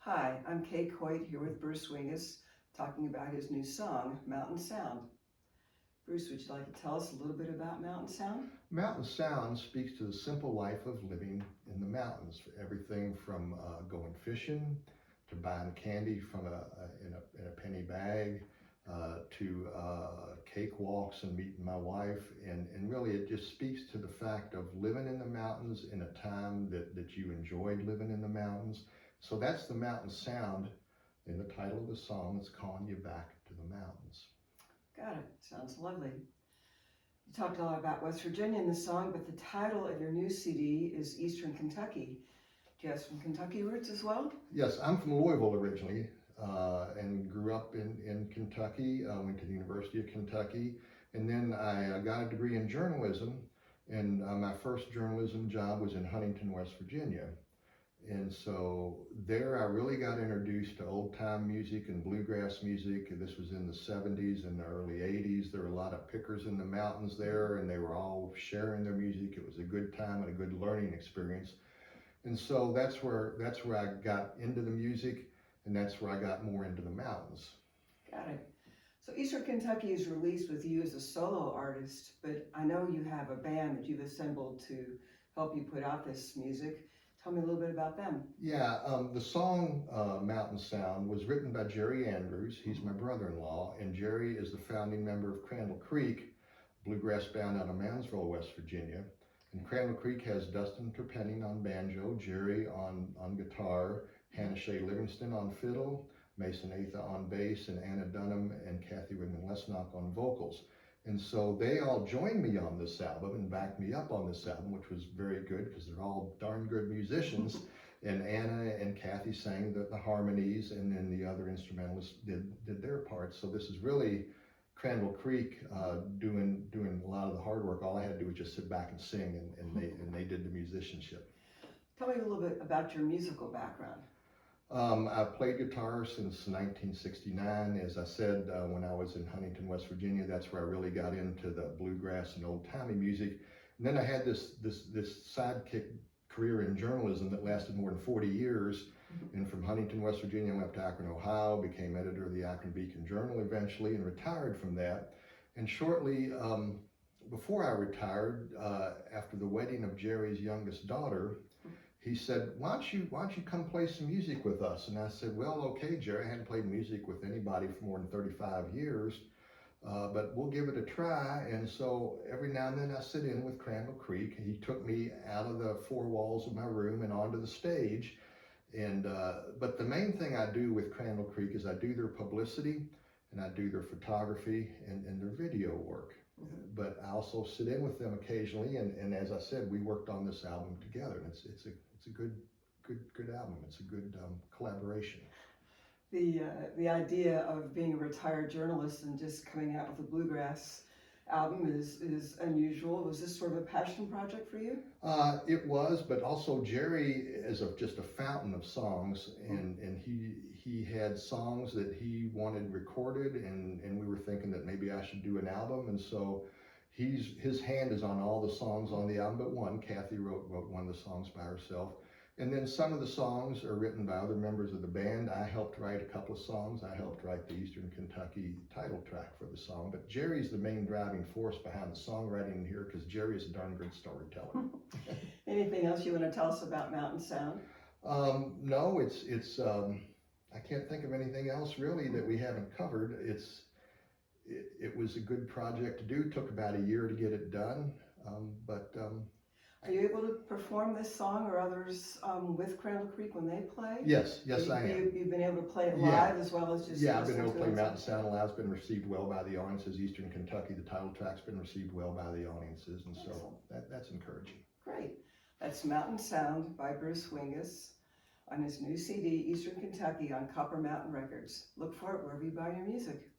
Hi, I'm Kay Coyte here with Bruce Wingus, talking about his new song, Mountain Sound. Bruce, would you like to tell us a little bit about Mountain Sound? Mountain Sound speaks to the simple life of living in the mountains. Everything from going fishing to buying candy from in a penny bag to cakewalks and meeting my wife. And really it just speaks to the fact of living in the mountains in a time that you enjoyed living in the mountains. So that's the Mountain Sound in the title of the song. It's calling you back to the mountains. Got it. Sounds lovely. You talked a lot about West Virginia in the song, but the title of your new CD is Eastern Kentucky. Do you have some Kentucky roots as well? Yes, I'm from Louisville originally and grew up in Kentucky, went to the University of Kentucky, and then I got a degree in journalism, and my first journalism job was in Huntington, West Virginia. And so there I really got introduced to old time music and bluegrass music. This was in the 70s and the early 80s. There were a lot of pickers in the mountains there, and they were all sharing their music. It was a good time and a good learning experience. And so that's where I got into the music, and that's where I got more into the mountains. Got it. So Eastern Kentucky is released with you as a solo artist, but I know you have a band that you've assembled to help you put out this music. Tell me a little bit about them. Yeah, the song Mountain Sound was written by Jerry Andrews. He's my brother-in-law, and Jerry is the founding member of Crandall Creek, bluegrass band out of Mansville, West Virginia. And Crandall Creek has Dustin Terpenning on banjo, Jerry on guitar, Hannah Shea Livingston on fiddle, Mason Atha on bass, and Anna Dunham and Kathy Wigman-Lesnock on vocals. And so they all joined me on this album and backed me up on this album, which was very good because they're all darn good musicians. And Anna and Kathy sang the harmonies, and then the other instrumentalists did their parts. So this is really Crandall Creek doing a lot of the hard work. All I had to do was just sit back and sing, and they did the musicianship. Tell me a little bit about your musical background. I've played guitar since 1969. As I said, when I was in Huntington, West Virginia, that's where I really got into the bluegrass and old-timey music. And then I had this sidekick career in journalism that lasted more than 40 years. And from Huntington, West Virginia, I went up to Akron, Ohio, became editor of the Akron Beacon Journal eventually, and retired from that. And shortly before I retired, after the wedding of Jerry's youngest daughter, he said, why don't you come play some music with us? And I said, well, okay, Jerry, I hadn't played music with anybody for more than 35 years, but we'll give it a try. And so every now and then I sit in with Crandall Creek. He took me out of the four walls of my room and onto the stage. And but the main thing I do with Crandall Creek is I do their publicity, and I do their photography and their video work. But I also sit in with them occasionally, and as I said, we worked on this album together, and it's a good album. It's a good collaboration. The idea of being a retired journalist and just coming out with a bluegrass album is unusual. Was this sort of a passion project for you? It was, but also Jerry is just a fountain of songs, and he had songs that he wanted recorded, and we were thinking that maybe I should do an album, and so his hand is on all the songs on the album but one. Kathy wrote one of the songs by herself. And then some of the songs are written by other members of the band. I helped write a couple of songs. I helped write the Eastern Kentucky title track for the song. But Jerry's the main driving force behind the songwriting here because Jerry is a darn good storyteller. Anything else you want to tell us about Mountain Sound? No, it's I can't think of anything else really that we haven't covered. It was a good project to do. It took about a year to get it done, but are you able to perform this song or others with Crandall Creek when they play? Yes, I am. You've been able to play it live as well as just... Yeah, I've been able to play Mountain Sound live. It's been received well by the audiences. Eastern Kentucky, the title track's been received well by the audiences, and so that's encouraging. Great. That's Mountain Sound by Bruce Wingus on his new CD, Eastern Kentucky, on Copper Mountain Records. Look for it wherever you buy your music.